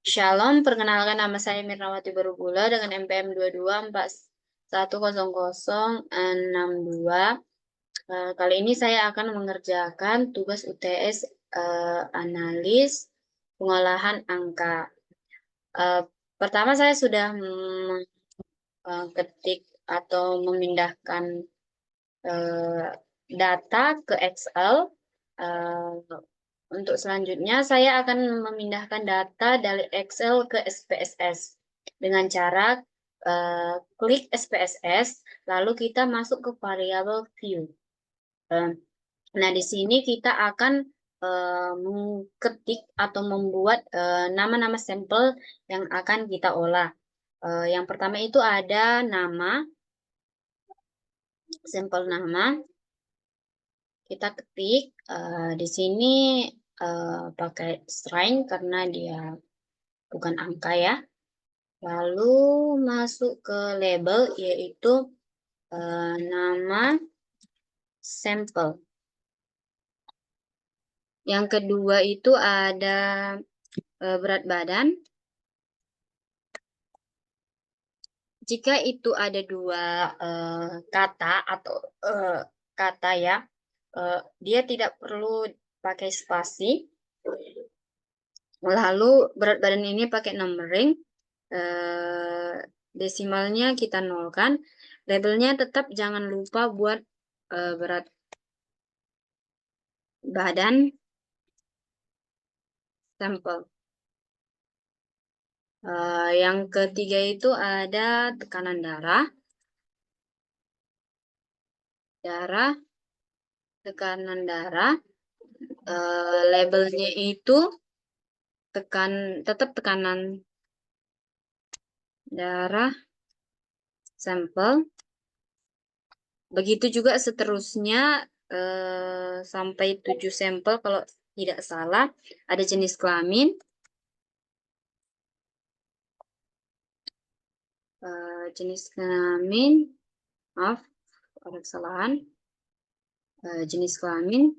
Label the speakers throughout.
Speaker 1: Shalom, perkenalkan nama saya Mirnawati Barubula dengan NPM 22410062. Kali ini saya akan mengerjakan tugas UTS analis pengolahan angka. Pertama saya sudah ketik atau memindahkan data ke Excel. Untuk selanjutnya, saya akan memindahkan data dari Excel ke SPSS dengan cara klik SPSS, lalu kita masuk ke variabel view. Nah, di sini kita akan mengketik atau membuat nama-nama sampel yang akan kita olah. Yang pertama itu ada nama, sampel nama. Kita ketik di sini pakai string karena dia bukan angka ya. Lalu masuk ke label yaitu nama sampel. Yang kedua itu ada berat badan. Jika itu ada dua kata atau kata ya, dia tidak perlu pakai spasi. Lalu berat badan ini pakai numbering, desimalnya kita nolkan. Labelnya tetap jangan lupa buat berat badan sampel. Yang ketiga itu ada tekanan darah. Tekanan darah. Labelnya itu tetap tekanan darah sampel. Begitu juga seterusnya sampai 7 sampel kalau tidak salah. Ada jenis kelamin. Maaf, ada kesalahan. Jenis kelamin.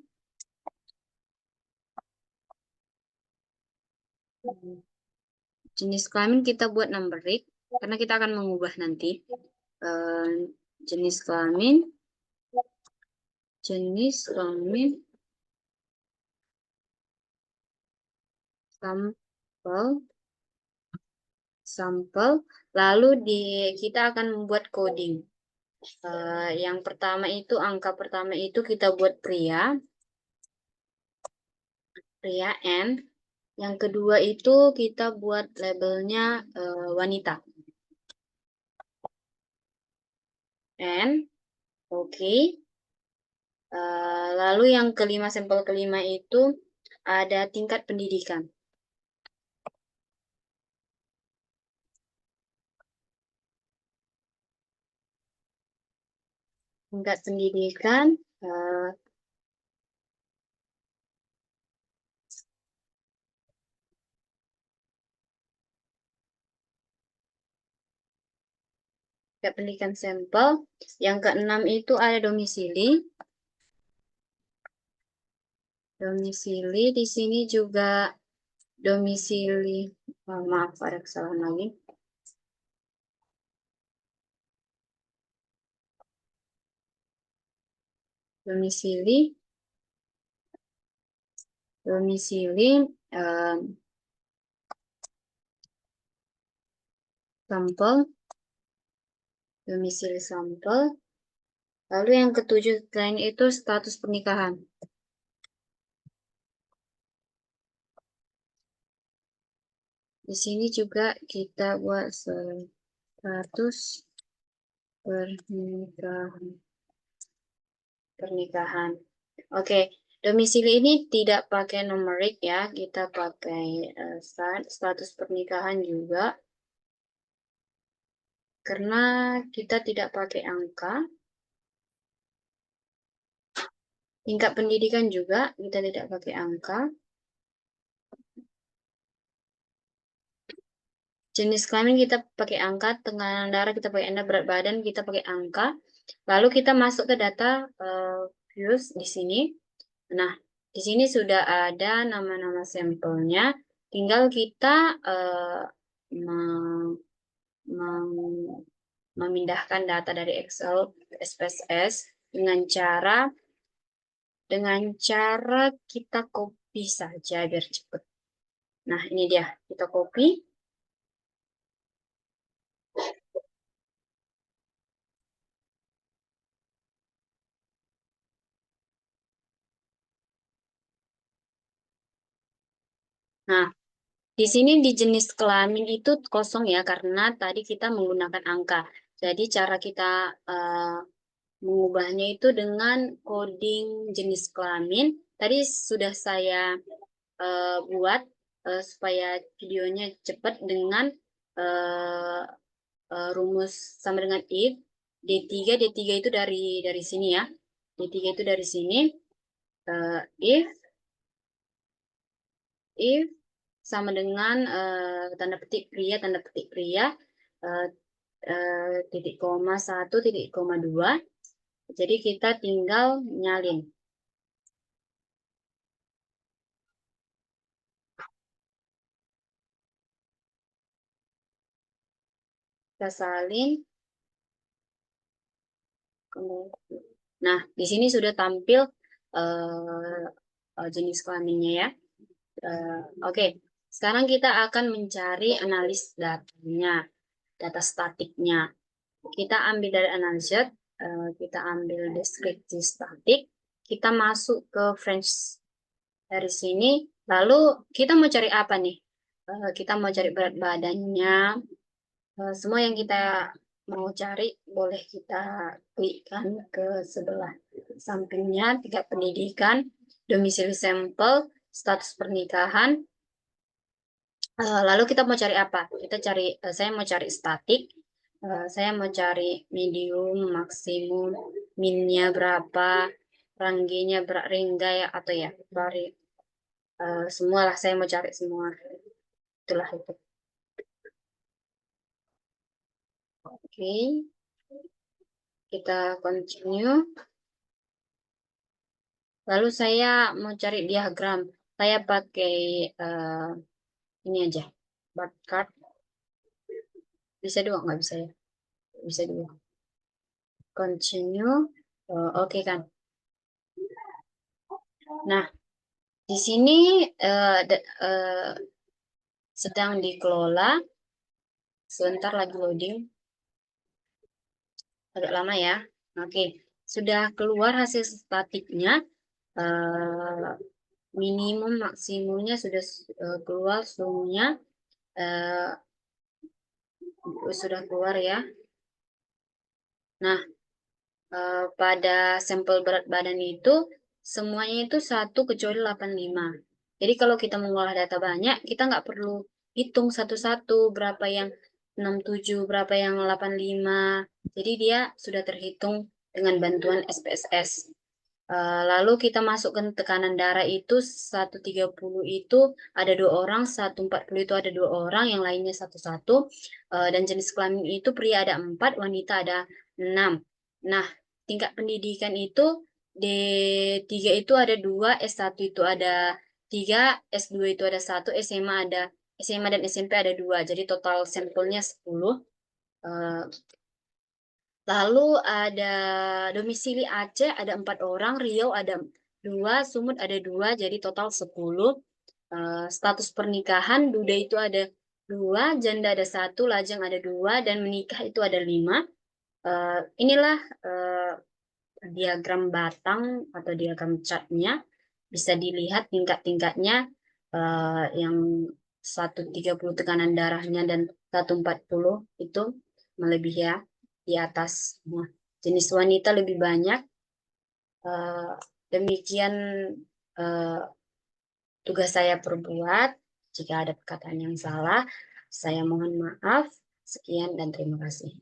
Speaker 1: Jenis kelamin kita buat numbering karena kita akan mengubah nanti. Jenis kelamin sampel, lalu kita akan membuat coding. Yang pertama itu angka pertama itu kita buat pria N. Yang kedua itu kita buat labelnya wanita N. Oke. Lalu yang kelima, sampel kelima itu ada tingkat pendidikan. Tingkat pendidikan sampel. Yang keenam itu ada domisili. Domisili di sini juga domisili. Maaf, ada kesalahan lagi. Domisili sampel. Domisili sampel. Lalu yang ketujuh selain itu status pernikahan. Di sini juga kita buat status pernikahan. Oke, domisili ini tidak pakai numerik ya, kita pakai status pernikahan juga. Karena kita tidak pakai angka. Tingkat pendidikan juga kita tidak pakai angka. Jenis kelamin kita pakai angka, tekanan darah kita pakai angka, berat badan kita pakai angka. Lalu kita masuk ke data views di sini. Nah, di sini sudah ada nama-nama sampelnya. tinggal kita memindahkan data dari Excel ke SPSS dengan cara kita copy saja biar cepat. Nah, ini dia, kita copy. Nah, di sini di jenis kelamin itu kosong ya, karena tadi kita menggunakan angka. Jadi cara kita mengubahnya itu dengan coding jenis kelamin. Tadi sudah saya buat supaya videonya cepat dengan rumus sama dengan if. D3 itu dari sini ya. D3 itu dari sini. If sama dengan tanda petik pria, titik koma 1, titik koma 2. Jadi kita tinggal nyalin. Kita salin. Nah, di sini sudah tampil jenis kelaminnya ya. Oke, sekarang kita akan mencari analis datanya, data statiknya. Kita ambil dari analyzer, kita ambil deskripsi statik, kita masuk ke French dari sini. Lalu kita mau cari apa nih? Kita mau cari berat badannya. Semua yang kita mau cari boleh kita klikkan ke sebelah sampingnya, tingkat pendidikan, domisili sampel, status pernikahan. Lalu kita mau cari apa? Saya mau cari statik. Saya mau cari medium, maksimum, minnya berapa, ranggenya berapa, ya atau ya semua lah, saya mau cari semua. Itulah itu. Oke, kita continue. Lalu saya mau cari diagram. Saya pakai ini aja, bar chart. Bisa dua, nggak bisa ya? Bisa dua. Continue. Oke kan? Nah, di sini sedang dikelola. Sebentar lagi loading. Agak lama ya. Oke, sudah keluar hasil statiknya. Minimum maksimumnya sudah keluar, zoomnya sudah keluar ya. Nah, pada sampel berat badan itu semuanya itu 1 kecuali 85. Jadi kalau kita mengolah data banyak, kita nggak perlu hitung satu-satu berapa yang 67, berapa yang 85. Jadi dia sudah terhitung dengan bantuan SPSS. Lalu kita masukkan tekanan darah itu 130 itu ada 2 orang, 140 itu ada 2 orang, yang lainnya 1-1. Dan jenis kelamin itu pria ada 4, wanita ada 6. Nah, tingkat pendidikan itu D3 itu ada 2, S1 itu ada 3, S2 itu ada 1, SMA dan SMP ada 2. Jadi total sampelnya 10. Lalu ada domisili Aceh ada 4 orang, Riau ada 2, Sumut ada 2, jadi total 10. Status pernikahan, duda itu ada 2, janda ada 1, lajang ada 2, dan menikah itu ada 5. Inilah diagram batang atau diagram chartnya. Bisa dilihat tingkat-tingkatnya, yang 130 tekanan darahnya dan 140 itu melebihi ya, di atas. Nah, jenis wanita lebih banyak. Demikian tugas saya perbuat. Jika ada perkataan yang salah, saya mohon maaf. Sekian dan terima kasih.